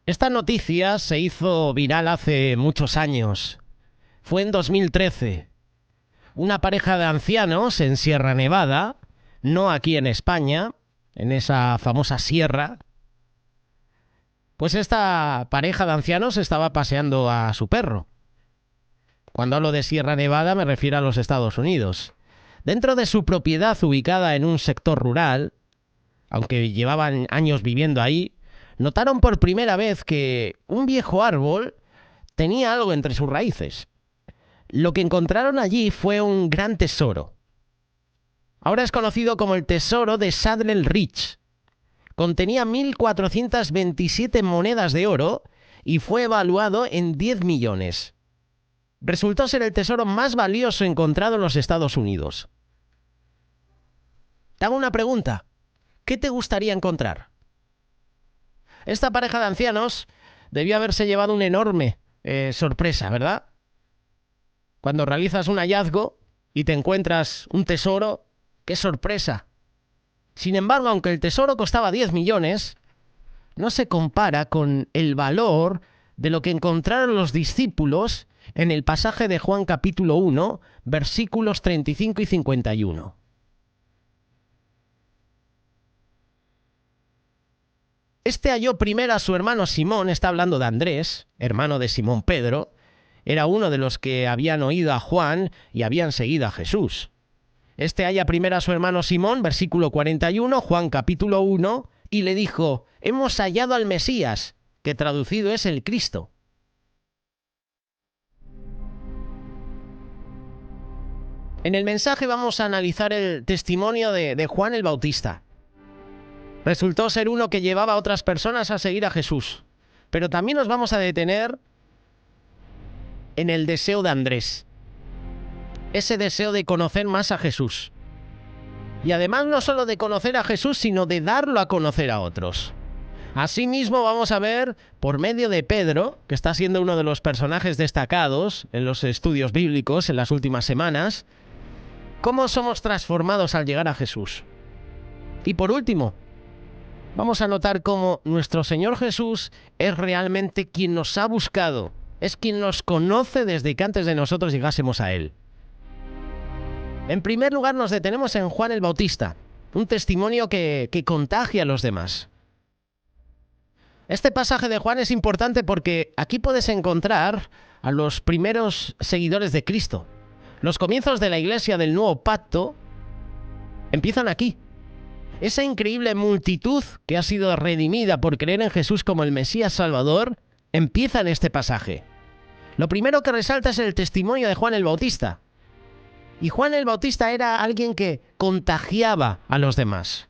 Esta noticia se hizo viral hace muchos años. Fue en 2013. Una pareja de ancianos en Sierra Nevada, no aquí en España, en esa famosa sierra, pues esta pareja de ancianos estaba paseando a su perro. Cuando hablo de Sierra Nevada me refiero a los Estados Unidos. Dentro de su propiedad ubicada en un sector rural, aunque llevaban años viviendo ahí, notaron por primera vez que un viejo árbol tenía algo entre sus raíces. Lo que encontraron allí fue un gran tesoro. Ahora es conocido como el tesoro de Saddle Ridge. Contenía 1.427 monedas de oro y fue evaluado en 10 millones. Resultó ser el tesoro más valioso encontrado en los Estados Unidos. Te hago una pregunta. ¿Qué te gustaría encontrar? Esta pareja de ancianos debió haberse llevado una enorme sorpresa, ¿verdad? Cuando realizas un hallazgo y te encuentras un tesoro, ¡qué sorpresa! Sin embargo, aunque el tesoro costaba 10 millones, no se compara con el valor de lo que encontraron los discípulos en el pasaje de Juan capítulo 1, versículos 35 y 51. Este halló primero a su hermano Simón, está hablando de Andrés, hermano de Simón Pedro, era uno de los que habían oído a Juan y habían seguido a Jesús. Este halla primero a su hermano Simón, versículo 41, Juan capítulo 1, y le dijo: hemos hallado al Mesías, que traducido es el Cristo. En el mensaje vamos a analizar el testimonio de Juan el Bautista. Resultó ser uno que llevaba a otras personas a seguir a Jesús. Pero también nos vamos a detener en el deseo de Andrés. Ese deseo de conocer más a Jesús. Y además no solo de conocer a Jesús, sino de darlo a conocer a otros. Asimismo vamos a ver, por medio de Pedro, que está siendo uno de los personajes destacados en los estudios bíblicos en las últimas semanas, cómo somos transformados al llegar a Jesús. Y por último, vamos a notar cómo nuestro Señor Jesús es realmente quien nos ha buscado, es quien nos conoce desde que antes de nosotros llegásemos a Él. En primer lugar nos detenemos en Juan el Bautista, un testimonio que contagia a los demás. Este pasaje de Juan es importante porque aquí puedes encontrar a los primeros seguidores de Cristo. Los comienzos de la Iglesia del Nuevo Pacto empiezan aquí. Esa increíble multitud que ha sido redimida por creer en Jesús como el Mesías Salvador empieza en este pasaje. Lo primero que resalta es el testimonio de Juan el Bautista. Y Juan el Bautista era alguien que contagiaba a los demás.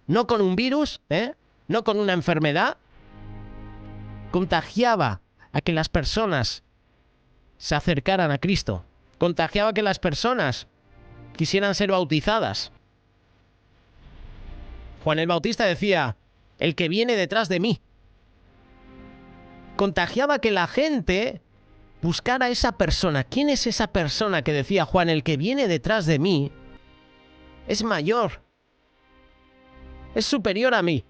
No con un virus, no con una enfermedad. Contagiaba a que las personas se acercaran a Cristo. Contagiaba a que las personas quisieran ser bautizadas. Juan el Bautista decía: el que viene detrás de mí. Contagiaba que la gente buscar a esa persona. ¿Quién es esa persona que decía Juan? El que viene detrás de mí es mayor, es superior a mí.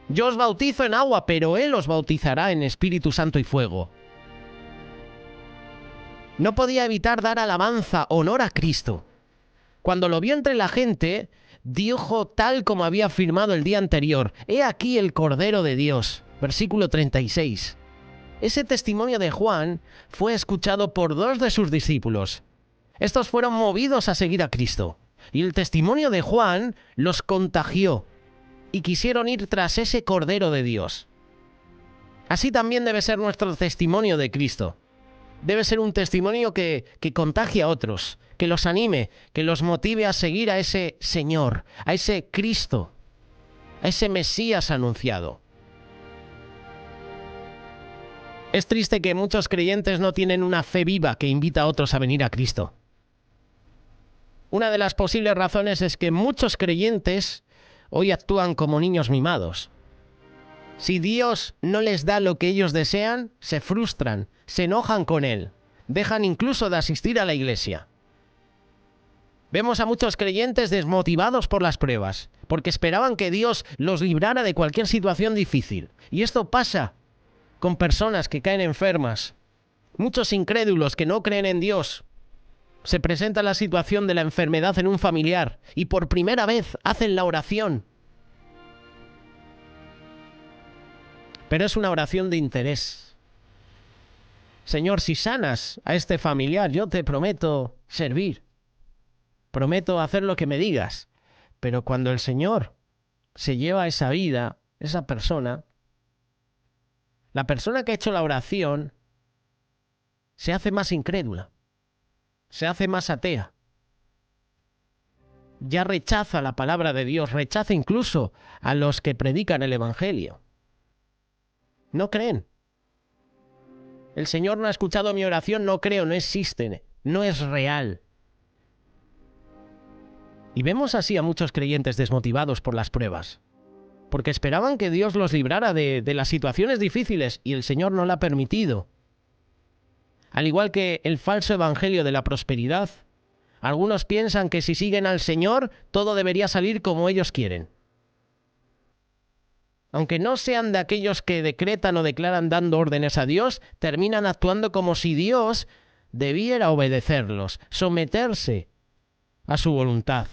Yo os bautizo en agua, pero Él os bautizará en Espíritu Santo y fuego. No podía evitar dar alabanza, honor a Cristo. Cuando lo vio entre la gente, dijo tal como había afirmado el día anterior: he aquí el Cordero de Dios. Versículo 36. Ese testimonio de Juan fue escuchado por 2 de sus discípulos. Estos fueron movidos a seguir a Cristo. Y el testimonio de Juan los contagió y quisieron ir tras ese Cordero de Dios. Así también debe ser nuestro testimonio de Cristo. Debe ser un testimonio que contagie a otros, que los anime, que los motive a seguir a ese Señor, a ese Cristo, a ese Mesías anunciado. Es triste que muchos creyentes no tienen una fe viva que invita a otros a venir a Cristo. Una de las posibles razones es que muchos creyentes hoy actúan como niños mimados. Si Dios no les da lo que ellos desean, se frustran, se enojan con Él, dejan incluso de asistir a la iglesia. Vemos a muchos creyentes desmotivados por las pruebas, porque esperaban que Dios los librara de cualquier situación difícil. Y esto pasa con personas que caen enfermas, muchos incrédulos que no creen en Dios. Se presenta la situación de la enfermedad en un familiar y por primera vez hacen la oración. Pero es una oración de interés. Señor, si sanas a este familiar, yo te prometo servir. Prometo hacer lo que me digas. Pero cuando el Señor se lleva esa vida, esa persona, la persona que ha hecho la oración se hace más incrédula, se hace más atea. Ya rechaza la palabra de Dios, rechaza incluso a los que predican el Evangelio. No creen. El Señor no ha escuchado mi oración, no creo, no existe, no es real. Y vemos así a muchos creyentes desmotivados por las pruebas, porque esperaban que Dios los librara de las situaciones difíciles y el Señor no lo ha permitido. Al igual que el falso evangelio de la prosperidad, algunos piensan que si siguen al Señor, todo debería salir como ellos quieren. Aunque no sean de aquellos que decretan o declaran dando órdenes a Dios, terminan actuando como si Dios debiera obedecerlos, someterse a su voluntad.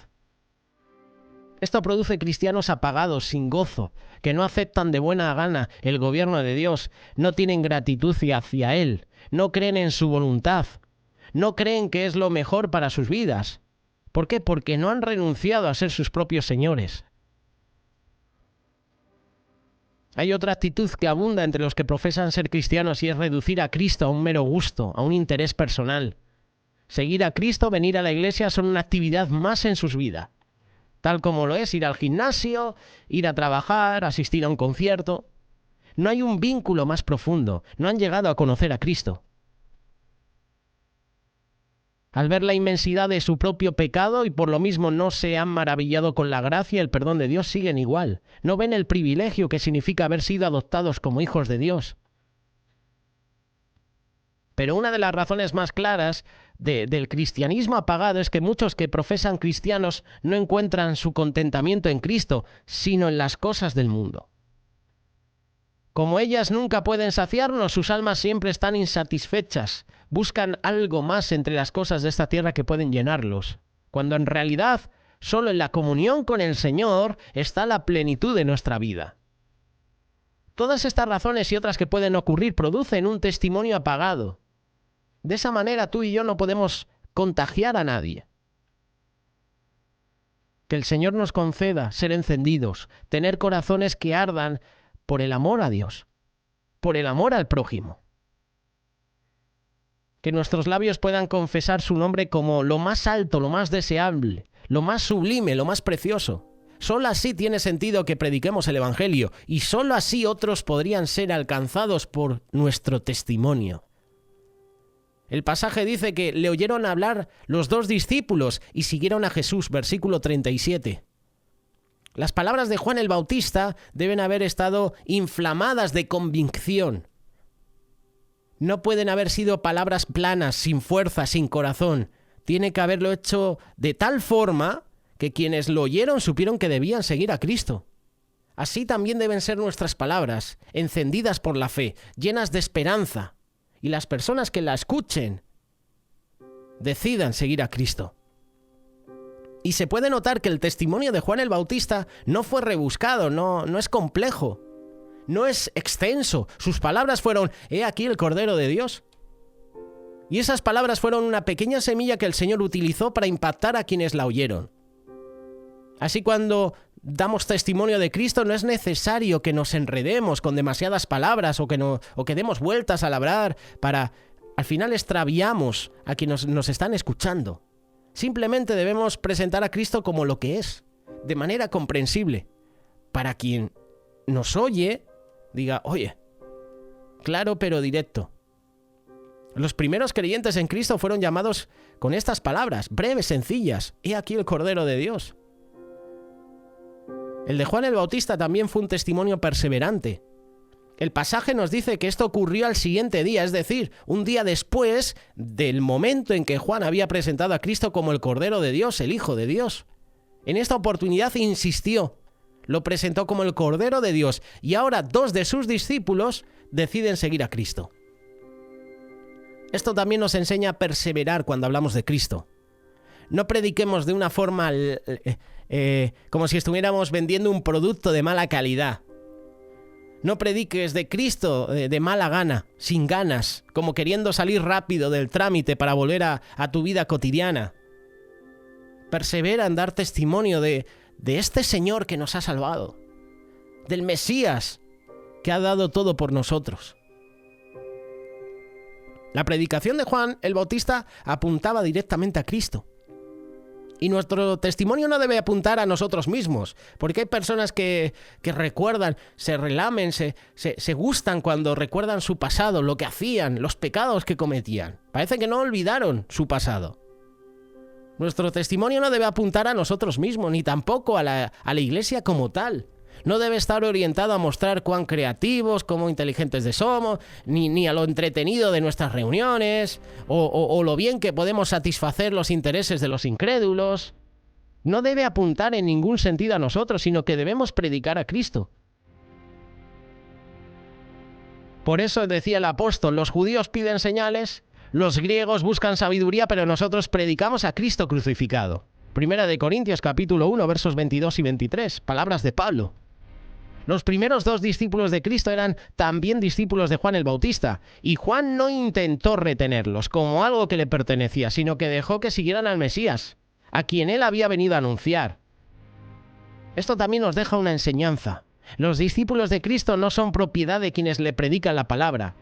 Esto produce cristianos apagados, sin gozo, que no aceptan de buena gana el gobierno de Dios, no tienen gratitud hacia Él, no creen en su voluntad, no creen que es lo mejor para sus vidas. ¿Por qué? Porque no han renunciado a ser sus propios señores. Hay otra actitud que abunda entre los que profesan ser cristianos y es reducir a Cristo a un mero gusto, a un interés personal. Seguir a Cristo, venir a la iglesia son una actividad más en sus vidas, tal como lo es ir al gimnasio, ir a trabajar, asistir a un concierto. No hay un vínculo más profundo, no han llegado a conocer a Cristo. Al ver la inmensidad de su propio pecado y por lo mismo no se han maravillado con la gracia y el perdón de Dios, siguen igual. No ven el privilegio que significa haber sido adoptados como hijos de Dios. Pero una de las razones más claras del cristianismo apagado es que muchos que profesan cristianos no encuentran su contentamiento en Cristo, sino en las cosas del mundo. Como ellas nunca pueden saciarnos, sus almas siempre están insatisfechas. Buscan algo más entre las cosas de esta tierra que pueden llenarlos, cuando en realidad solo en la comunión con el Señor está la plenitud de nuestra vida. Todas estas razones y otras que pueden ocurrir producen un testimonio apagado. De esa manera tú y yo no podemos contagiar a nadie. Que el Señor nos conceda ser encendidos, tener corazones que ardan por el amor a Dios, por el amor al prójimo. Que nuestros labios puedan confesar su nombre como lo más alto, lo más deseable, lo más sublime, lo más precioso. Solo así tiene sentido que prediquemos el Evangelio y solo así otros podrían ser alcanzados por nuestro testimonio. El pasaje dice que le oyeron hablar los 2 discípulos y siguieron a Jesús, versículo 37. Las palabras de Juan el Bautista deben haber estado inflamadas de convicción. No pueden haber sido palabras planas, sin fuerza, sin corazón. Tiene que haberlo hecho de tal forma que quienes lo oyeron supieron que debían seguir a Cristo. Así también deben ser nuestras palabras, encendidas por la fe, llenas de esperanza. Y las personas que la escuchen decidan seguir a Cristo. Y se puede notar que el testimonio de Juan el Bautista no fue rebuscado, no es complejo, no es extenso. Sus palabras fueron: «He aquí el Cordero de Dios». Y esas palabras fueron una pequeña semilla que el Señor utilizó para impactar a quienes la oyeron. Así, cuando damos testimonio de Cristo, no es necesario que nos enredemos con demasiadas palabras o que demos vueltas al hablar para... Al final extraviamos a quienes nos están escuchando. Simplemente debemos presentar a Cristo como lo que es, de manera comprensible, para quien nos oye, diga: «Oye, claro pero directo». Los primeros creyentes en Cristo fueron llamados con estas palabras, breves, sencillas: «He aquí el Cordero de Dios». El de Juan el Bautista también fue un testimonio perseverante. El pasaje nos dice que esto ocurrió al siguiente día, es decir, un día después del momento en que Juan había presentado a Cristo como el Cordero de Dios, el Hijo de Dios. En esta oportunidad insistió, lo presentó como el Cordero de Dios, y ahora 2 de sus discípulos deciden seguir a Cristo. Esto también nos enseña a perseverar cuando hablamos de Cristo. No prediquemos de una forma como si estuviéramos vendiendo un producto de mala calidad. No prediques de Cristo de mala gana, sin ganas, como queriendo salir rápido del trámite para volver a tu vida cotidiana. Persevera en dar testimonio de este Señor que nos ha salvado, del Mesías que ha dado todo por nosotros. La predicación de Juan el Bautista apuntaba directamente a Cristo. Y nuestro testimonio no debe apuntar a nosotros mismos, porque hay personas que recuerdan, se relamen, se gustan cuando recuerdan su pasado, lo que hacían, los pecados que cometían. Parece que no olvidaron su pasado. Nuestro testimonio no debe apuntar a nosotros mismos, ni tampoco a la iglesia como tal. No debe estar orientado a mostrar cuán creativos, cuán inteligentes somos, ni a lo entretenido de nuestras reuniones, o lo bien que podemos satisfacer los intereses de los incrédulos. No debe apuntar en ningún sentido a nosotros, sino que debemos predicar a Cristo. Por eso decía el apóstol, los judíos piden señales, los griegos buscan sabiduría, pero nosotros predicamos a Cristo crucificado. Primera de Corintios capítulo 1, versos 22 y 23, palabras de Pablo. Los primeros 2 discípulos de Cristo eran también discípulos de Juan el Bautista, y Juan no intentó retenerlos como algo que le pertenecía, sino que dejó que siguieran al Mesías, a quien él había venido a anunciar. Esto también nos deja una enseñanza. Los discípulos de Cristo no son propiedad de quienes le predican la palabra.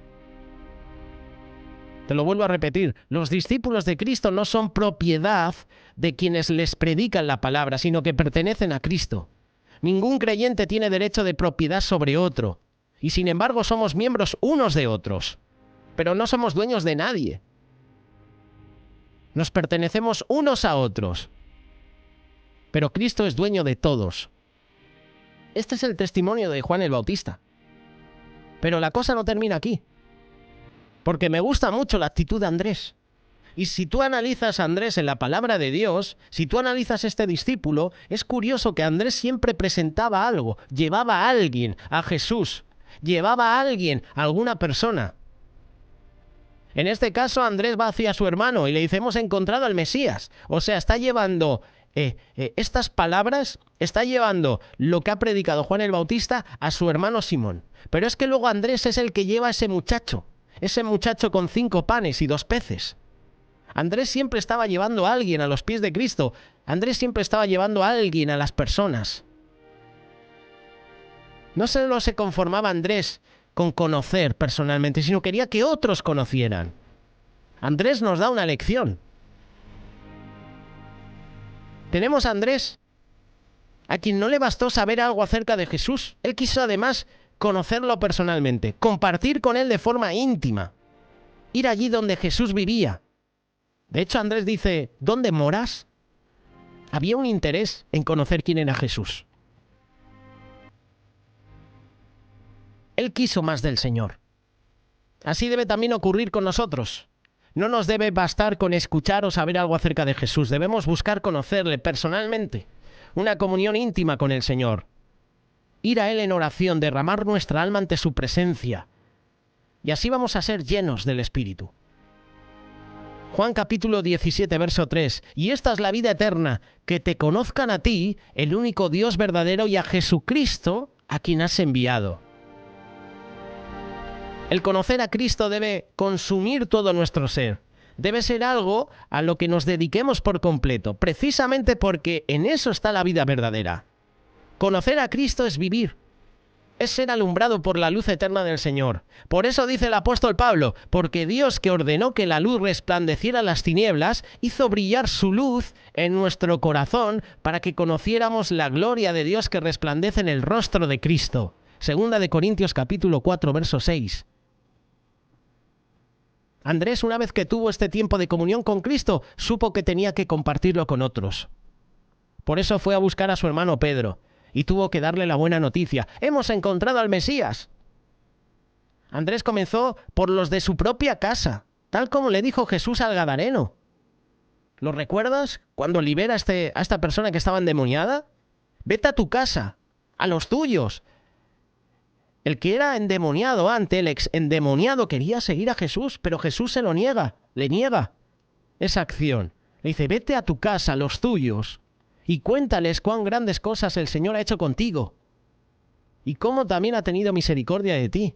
Te lo vuelvo a repetir, los discípulos de Cristo no son propiedad de quienes les predican la palabra, sino que pertenecen a Cristo. Ningún creyente tiene derecho de propiedad sobre otro, y sin embargo somos miembros unos de otros, pero no somos dueños de nadie. Nos pertenecemos unos a otros, pero Cristo es dueño de todos. Este es el testimonio de Juan el Bautista. Pero la cosa no termina aquí, porque me gusta mucho la actitud de Andrés. Y si tú analizas a Andrés en la palabra de Dios, si tú analizas este discípulo, es curioso que Andrés siempre presentaba algo, llevaba a alguien a Jesús, llevaba a alguien, a alguna persona. En este caso Andrés va hacia su hermano y le dice, hemos encontrado al Mesías. O sea, está llevando estas palabras, está llevando lo que ha predicado Juan el Bautista a su hermano Simón. Pero es que luego Andrés es el que lleva a ese muchacho con 5 panes y 2 peces. Andrés siempre estaba llevando a alguien a los pies de Cristo. Andrés siempre estaba llevando a alguien a las personas. No solo se conformaba Andrés con conocer personalmente, sino quería que otros conocieran. Andrés nos da una lección. Tenemos a Andrés, a quien no le bastó saber algo acerca de Jesús. Él quiso además conocerlo personalmente, compartir con él de forma íntima, ir allí donde Jesús vivía. De hecho, Andrés dice, ¿dónde moras? Había un interés en conocer quién era Jesús. Él quiso más del Señor. Así debe también ocurrir con nosotros. No nos debe bastar con escuchar o saber algo acerca de Jesús. Debemos buscar conocerle personalmente, una comunión íntima con el Señor. Ir a Él en oración, derramar nuestra alma ante su presencia. Y así vamos a ser llenos del Espíritu. Juan capítulo 17, verso 3. Y esta es la vida eterna, que te conozcan a ti, el único Dios verdadero, y a Jesucristo, a quien has enviado. El conocer a Cristo debe consumir todo nuestro ser. Debe ser algo a lo que nos dediquemos por completo, precisamente porque en eso está la vida verdadera. Conocer a Cristo es vivir. Es ser alumbrado por la luz eterna del Señor. Por eso dice el apóstol Pablo, porque Dios, que ordenó que la luz resplandeciera en las tinieblas, hizo brillar su luz en nuestro corazón para que conociéramos la gloria de Dios que resplandece en el rostro de Cristo. Segunda de Corintios capítulo 4, verso 6. Andrés, una vez que tuvo este tiempo de comunión con Cristo, supo que tenía que compartirlo con otros. Por eso fue a buscar a su hermano Pedro. Y tuvo que darle la buena noticia. ¡Hemos encontrado al Mesías! Andrés comenzó por los de su propia casa, tal como le dijo Jesús al Gadareno. ¿Lo recuerdas? Cuando libera a esta persona que estaba endemoniada. Vete a tu casa, a los tuyos. El que era endemoniado antes, el ex endemoniado, quería seguir a Jesús, pero Jesús se lo niega, le niega esa acción. Le dice, vete a tu casa, a los tuyos, y cuéntales cuán grandes cosas el Señor ha hecho contigo, y cómo también ha tenido misericordia de ti.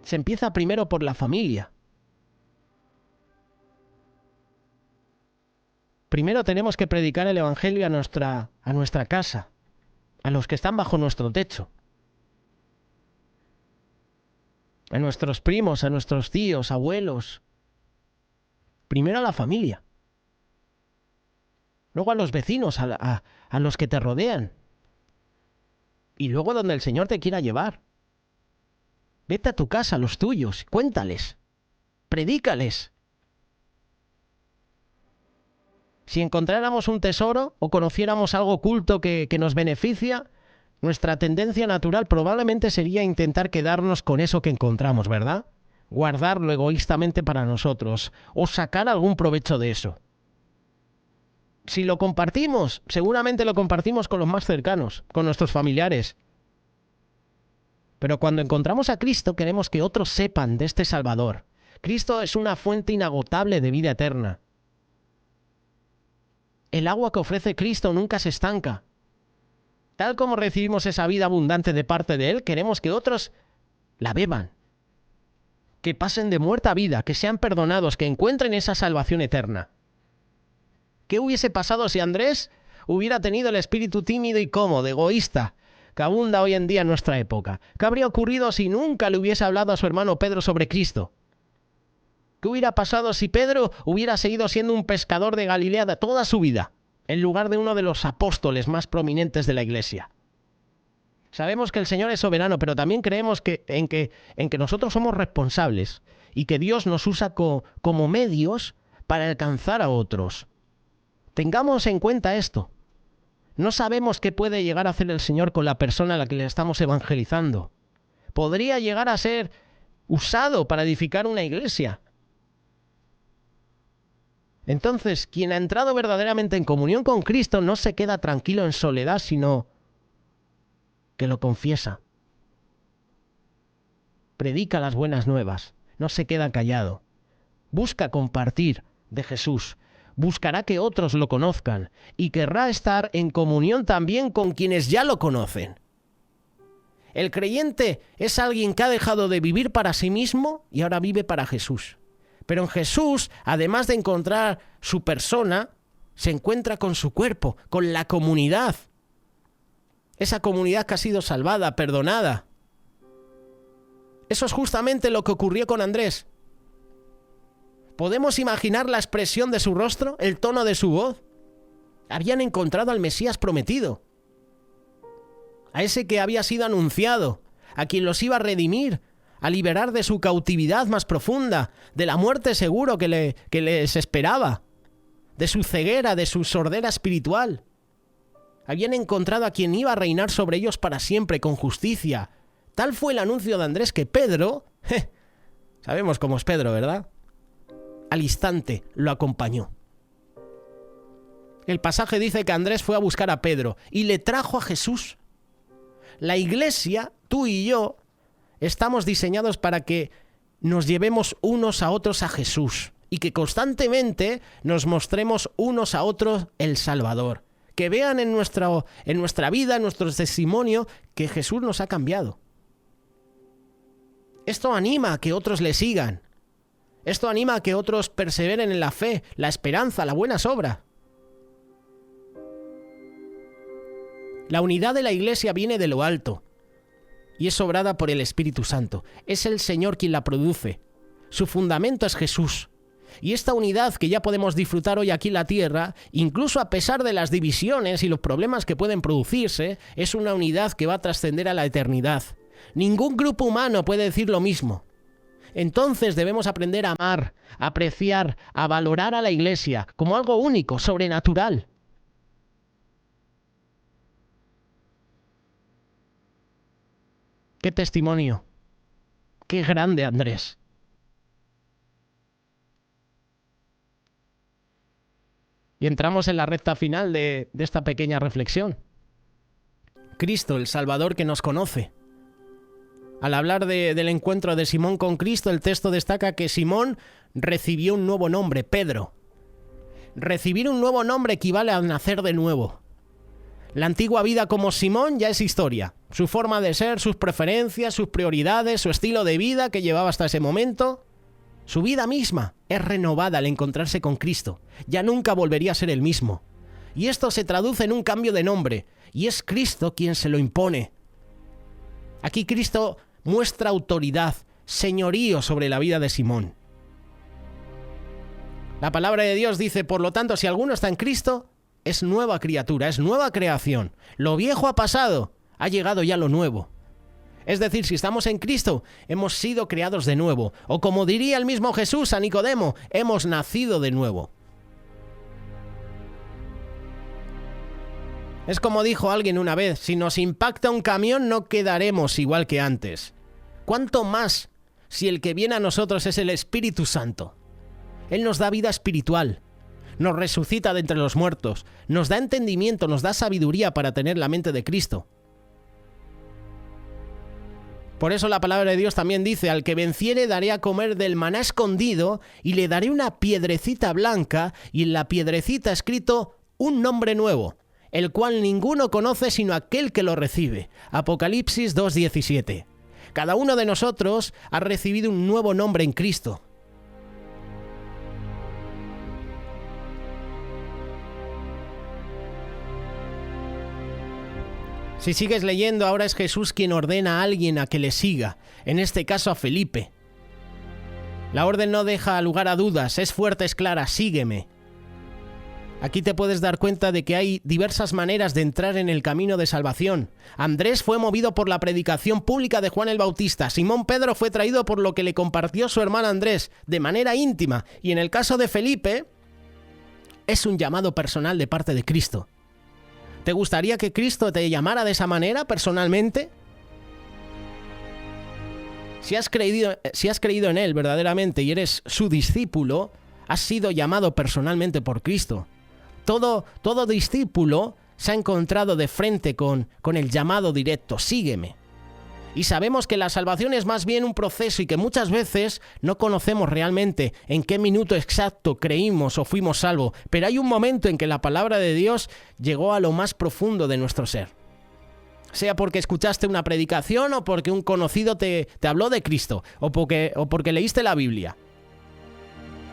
Se empieza primero por la familia. Primero tenemos que predicar el Evangelio a nuestra casa, a los que están bajo nuestro techo, a nuestros primos, a nuestros tíos, abuelos. Primero a la familia. Luego a los vecinos, a los que te rodean. Y luego donde el Señor te quiera llevar. Vete a tu casa, a los tuyos, cuéntales, predícales. Si encontráramos un tesoro o conociéramos algo oculto que nos beneficia, nuestra tendencia natural probablemente sería intentar quedarnos con eso que encontramos, ¿verdad? Guardarlo egoístamente para nosotros o sacar algún provecho de eso. Si lo compartimos, seguramente lo compartimos con los más cercanos, con nuestros familiares. Pero cuando encontramos a Cristo queremos que otros sepan de este Salvador. Cristo es una fuente inagotable de vida eterna. El agua que ofrece Cristo nunca se estanca. Tal como recibimos esa vida abundante de parte de Él, queremos que otros la beban. Que pasen de muerte a vida, que sean perdonados, que encuentren esa salvación eterna. ¿Qué hubiese pasado si Andrés hubiera tenido el espíritu tímido y cómodo, egoísta, que abunda hoy en día en nuestra época? ¿Qué habría ocurrido si nunca le hubiese hablado a su hermano Pedro sobre Cristo? ¿Qué hubiera pasado si Pedro hubiera seguido siendo un pescador de Galilea de toda su vida, en lugar de uno de los apóstoles más prominentes de la Iglesia? Sabemos que el Señor es soberano, pero también creemos en que nosotros somos responsables y que Dios nos usa como medios para alcanzar a otros. Tengamos en cuenta esto. No sabemos qué puede llegar a hacer el Señor con la persona a la que le estamos evangelizando. Podría llegar a ser usado para edificar una iglesia. Entonces, quien ha entrado verdaderamente en comunión con Cristo no se queda tranquilo en soledad, sino que lo confiesa. Predica las buenas nuevas, no se queda callado. Busca compartir de Jesús. Buscará que otros lo conozcan y querrá estar en comunión también con quienes ya lo conocen. El creyente es alguien que ha dejado de vivir para sí mismo y ahora vive para Jesús. Pero en Jesús, además de encontrar su persona, se encuentra con su cuerpo, con la comunidad. Esa comunidad que ha sido salvada, perdonada. Eso es justamente lo que ocurrió con Andrés. ¿Podemos imaginar la expresión de su rostro, el tono de su voz? Habían encontrado al Mesías prometido, a ese que había sido anunciado, a quien los iba a redimir, a liberar de su cautividad más profunda, de la muerte seguro que les esperaba, de su ceguera, de su sordera espiritual. Habían encontrado a quien iba a reinar sobre ellos para siempre con justicia. Tal fue el anuncio de Andrés que Pedro, sabemos cómo es Pedro, ¿verdad?, al instante lo acompañó. El pasaje dice que Andrés fue a buscar a Pedro y le trajo a Jesús. La iglesia, tú y yo, estamos diseñados para que nos llevemos unos a otros a Jesús y que constantemente nos mostremos unos a otros el Salvador. Que vean en nuestra vida, en nuestro testimonio, que Jesús nos ha cambiado. Esto anima a que otros le sigan. Esto anima a que otros perseveren en la fe, la esperanza, las buenas obras. La unidad de la iglesia viene de lo alto y es obrada por el Espíritu Santo. Es el Señor quien la produce. Su fundamento es Jesús. Y esta unidad que ya podemos disfrutar hoy aquí en la tierra, incluso a pesar de las divisiones y los problemas que pueden producirse, es una unidad que va a trascender a la eternidad. Ningún grupo humano puede decir lo mismo. Entonces debemos aprender a amar, a apreciar, a valorar a la iglesia como algo único, sobrenatural. ¡Qué testimonio! ¡Qué grande, Andrés! Y entramos en la recta final de esta pequeña reflexión. Cristo, el Salvador que nos conoce. Al hablar del encuentro de Simón con Cristo, el texto destaca que Simón recibió un nuevo nombre, Pedro. Recibir un nuevo nombre equivale a nacer de nuevo. La antigua vida como Simón ya es historia. Su forma de ser, sus preferencias, sus prioridades, su estilo de vida que llevaba hasta ese momento, su vida misma es renovada al encontrarse con Cristo. Ya nunca volvería a ser el mismo. Y esto se traduce en un cambio de nombre, y es Cristo quien se lo impone. Aquí Cristo muestra autoridad, señorío sobre la vida de Simón. La palabra de Dios dice, por lo tanto, si alguno está en Cristo, es nueva criatura, es nueva creación. Lo viejo ha pasado, ha llegado ya lo nuevo. Es decir, si estamos en Cristo, hemos sido creados de nuevo. O como diría el mismo Jesús a Nicodemo, hemos nacido de nuevo. Es como dijo alguien una vez, si nos impacta un camión no quedaremos igual que antes. ¿Cuánto más si el que viene a nosotros es el Espíritu Santo? Él nos da vida espiritual, nos resucita de entre los muertos, nos da entendimiento, nos da sabiduría para tener la mente de Cristo. Por eso la palabra de Dios también dice, al que venciere daré a comer del maná escondido y le daré una piedrecita blanca y en la piedrecita escrito un nombre nuevo, el cual ninguno conoce sino aquel que lo recibe. Apocalipsis 2:17. Cada uno de nosotros ha recibido un nuevo nombre en Cristo. Si sigues leyendo, ahora es Jesús quien ordena a alguien a que le siga, en este caso a Felipe. La orden no deja lugar a dudas, es fuerte, es clara, sígueme. Aquí te puedes dar cuenta de que hay diversas maneras de entrar en el camino de salvación. Andrés fue movido por la predicación pública de Juan el Bautista. Simón Pedro fue traído por lo que le compartió su hermano Andrés, de manera íntima. Y en el caso de Felipe, es un llamado personal de parte de Cristo. ¿Te gustaría que Cristo te llamara de esa manera personalmente? Si has creído en Él verdaderamente y eres su discípulo, has sido llamado personalmente por Cristo. Todo discípulo se ha encontrado de frente con el llamado directo, sígueme. Y sabemos que la salvación es más bien un proceso y que muchas veces no conocemos realmente en qué minuto exacto creímos o fuimos salvos, pero hay un momento en que la palabra de Dios llegó a lo más profundo de nuestro ser. Sea porque escuchaste una predicación o porque un conocido te habló de Cristo o porque leíste la Biblia.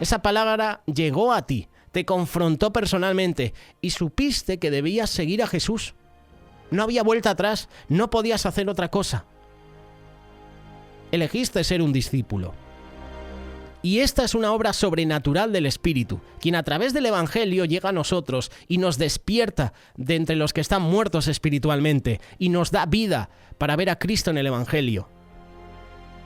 Esa palabra llegó a ti, te confrontó personalmente y supiste que debías seguir a Jesús. No había vuelta atrás, no podías hacer otra cosa. Elegiste ser un discípulo. Y esta es una obra sobrenatural del Espíritu, quien a través del Evangelio llega a nosotros y nos despierta de entre los que están muertos espiritualmente y nos da vida para ver a Cristo en el Evangelio.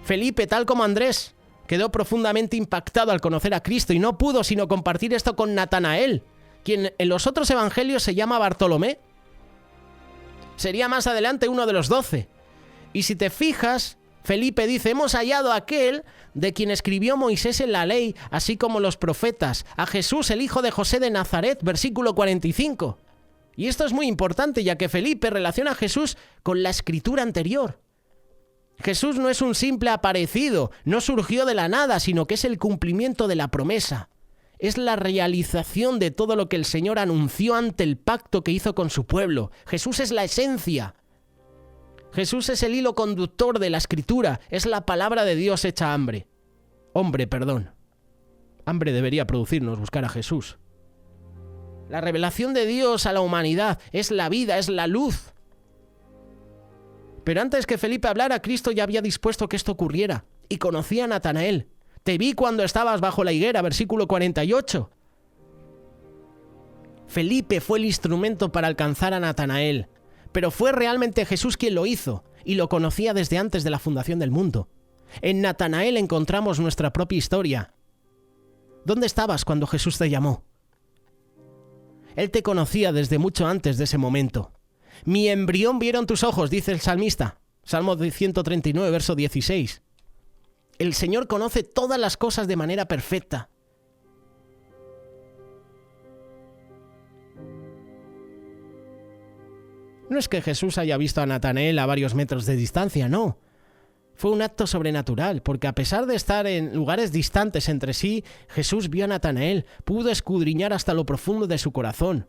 Felipe, tal como Andrés, quedó profundamente impactado al conocer a Cristo y no pudo sino compartir esto con Natanael, quien en los otros evangelios se llama Bartolomé. Sería más adelante uno de los 12. Y si te fijas, Felipe dice, hemos hallado a aquel de quien escribió Moisés en la ley, así como los profetas, a Jesús, el hijo de José de Nazaret, versículo 45. Y esto es muy importante, ya que Felipe relaciona a Jesús con la escritura anterior. Jesús no es un simple aparecido, no surgió de la nada, sino que es el cumplimiento de la promesa. Es la realización de todo lo que el Señor anunció ante el pacto que hizo con su pueblo. Jesús es la esencia. Jesús es el hilo conductor de la Escritura, es la palabra de Dios hecha hombre. Hambre debería producirnos buscar a Jesús. La revelación de Dios a la humanidad es la vida, es la luz. Pero antes que Felipe hablara, Cristo ya había dispuesto que esto ocurriera y conocía a Natanael. Te vi cuando estabas bajo la higuera, versículo 48. Felipe fue el instrumento para alcanzar a Natanael. Pero fue realmente Jesús quien lo hizo, y lo conocía desde antes de la fundación del mundo. En Natanael encontramos nuestra propia historia. ¿Dónde estabas cuando Jesús te llamó? Él te conocía desde mucho antes de ese momento. Mi embrión vieron tus ojos, dice el salmista. Salmo 139, verso 16. El Señor conoce todas las cosas de manera perfecta. No es que Jesús haya visto a Natanael a varios metros de distancia, no. Fue un acto sobrenatural, porque a pesar de estar en lugares distantes entre sí, Jesús vio a Natanael, pudo escudriñar hasta lo profundo de su corazón.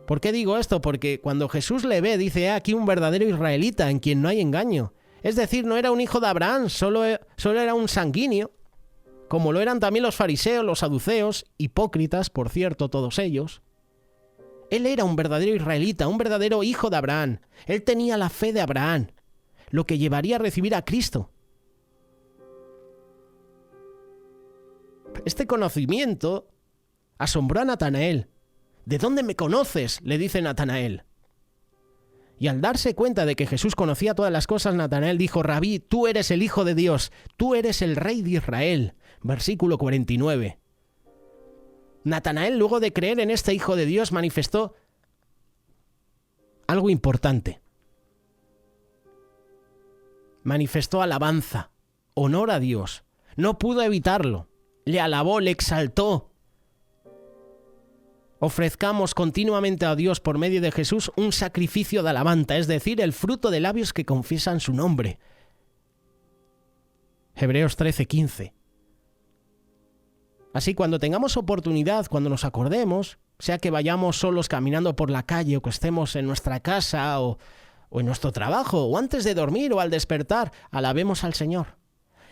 ¿Por qué digo esto? Porque cuando Jesús le ve, dice, aquí un verdadero israelita en quien no hay engaño. Es decir, no era un hijo de Abraham, solo era un sanguíneo, como lo eran también los fariseos, los saduceos, hipócritas, por cierto, todos ellos. Él era un verdadero israelita, un verdadero hijo de Abraham. Él tenía la fe de Abraham, lo que llevaría a recibir a Cristo. Este conocimiento asombró a Natanael. ¿De dónde me conoces?, le dice Natanael. Y al darse cuenta de que Jesús conocía todas las cosas, Natanael dijo, Rabí, tú eres el Hijo de Dios, tú eres el Rey de Israel. Versículo 49. Natanael, luego de creer en este Hijo de Dios, manifestó algo importante. Manifestó alabanza, honor a Dios. No pudo evitarlo. Le alabó, le exaltó. Ofrezcamos continuamente a Dios por medio de Jesús un sacrificio de alabanza, es decir, el fruto de labios que confiesan su nombre. Hebreos 13:15. Así, cuando tengamos oportunidad, cuando nos acordemos, sea que vayamos solos caminando por la calle o que estemos en nuestra casa o en nuestro trabajo o antes de dormir o al despertar, alabemos al Señor.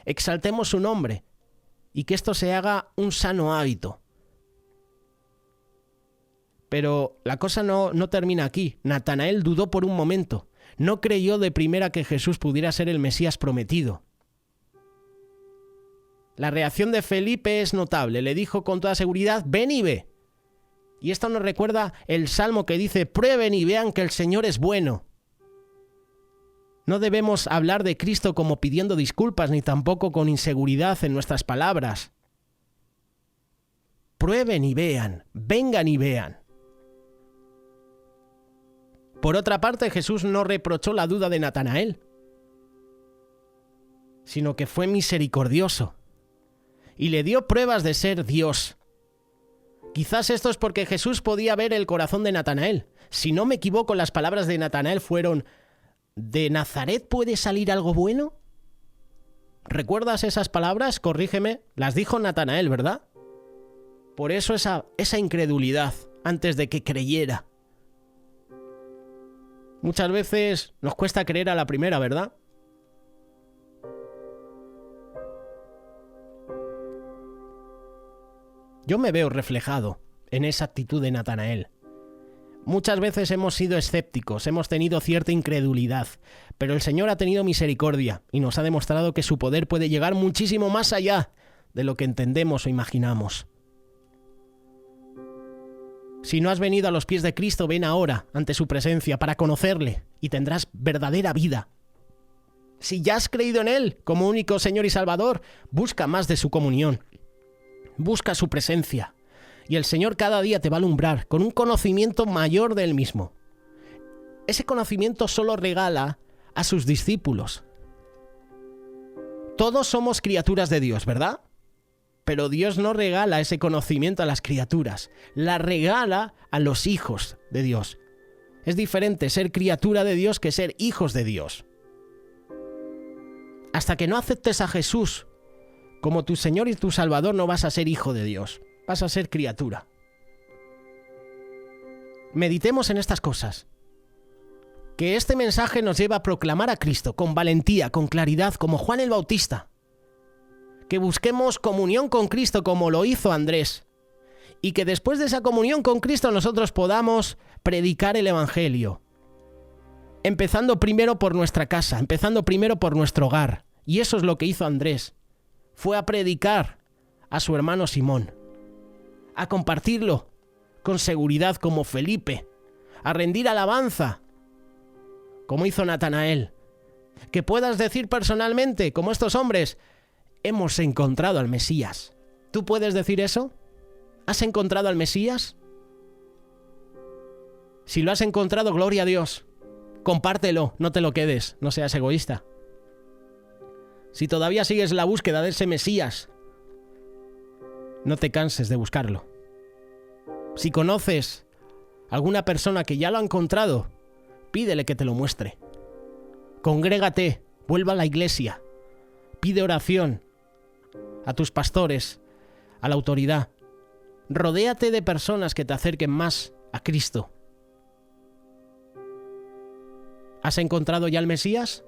Exaltemos su nombre y que esto se haga un sano hábito. Pero la cosa no termina aquí. Natanael dudó por un momento. No creyó de primera que Jesús pudiera ser el Mesías prometido. La reacción de Felipe es notable. Le dijo con toda seguridad, ven y ve. Y esto nos recuerda el salmo que dice, prueben y vean que el Señor es bueno. No debemos hablar de Cristo como pidiendo disculpas, ni tampoco con inseguridad en nuestras palabras. Prueben y vean, vengan y vean. Por otra parte, Jesús no reprochó la duda de Natanael, sino que fue misericordioso y le dio pruebas de ser Dios. Quizás esto es porque Jesús podía ver el corazón de Natanael. Si no me equivoco, las palabras de Natanael fueron, ¿de Nazaret puede salir algo bueno? ¿Recuerdas esas palabras? Corrígeme, las dijo Natanael, ¿verdad? Por eso esa incredulidad antes de que creyera. Muchas veces nos cuesta creer a la primera, ¿verdad? Yo me veo reflejado en esa actitud de Natanael. Muchas veces hemos sido escépticos, hemos tenido cierta incredulidad, pero el Señor ha tenido misericordia y nos ha demostrado que su poder puede llegar muchísimo más allá de lo que entendemos o imaginamos. Si no has venido a los pies de Cristo, ven ahora ante su presencia para conocerle y tendrás verdadera vida. Si ya has creído en Él como único Señor y Salvador, busca más de su comunión. Busca su presencia. Y el Señor cada día te va a alumbrar con un conocimiento mayor de Él mismo. Ese conocimiento solo regala a sus discípulos. Todos somos criaturas de Dios, ¿verdad? Pero Dios no regala ese conocimiento a las criaturas, la regala a los hijos de Dios. Es diferente ser criatura de Dios que ser hijos de Dios. Hasta que no aceptes a Jesús como tu Señor y tu Salvador, no vas a ser hijo de Dios, vas a ser criatura. Meditemos en estas cosas. Que este mensaje nos lleve a proclamar a Cristo con valentía, con claridad, como Juan el Bautista. Que busquemos comunión con Cristo como lo hizo Andrés. Y que después de esa comunión con Cristo nosotros podamos predicar el Evangelio. Empezando primero por nuestra casa, empezando primero por nuestro hogar. Y eso es lo que hizo Andrés. Fue a predicar a su hermano Simón. A compartirlo con seguridad como Felipe. A rendir alabanza como hizo Natanael. Que puedas decir personalmente, como estos hombres, hemos encontrado al Mesías. ¿Tú puedes decir eso? ¿Has encontrado al Mesías? Si lo has encontrado, gloria a Dios. Compártelo, no te lo quedes, no seas egoísta. Si todavía sigues la búsqueda de ese Mesías, no te canses de buscarlo. Si conoces alguna persona que ya lo ha encontrado, pídele que te lo muestre. Congrégate, vuelva a la iglesia, pide oración a tus pastores, a la autoridad. Rodéate de personas que te acerquen más a Cristo. ¿Has encontrado ya al Mesías?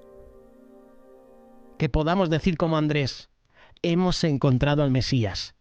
Que podamos decir como Andrés, hemos encontrado al Mesías.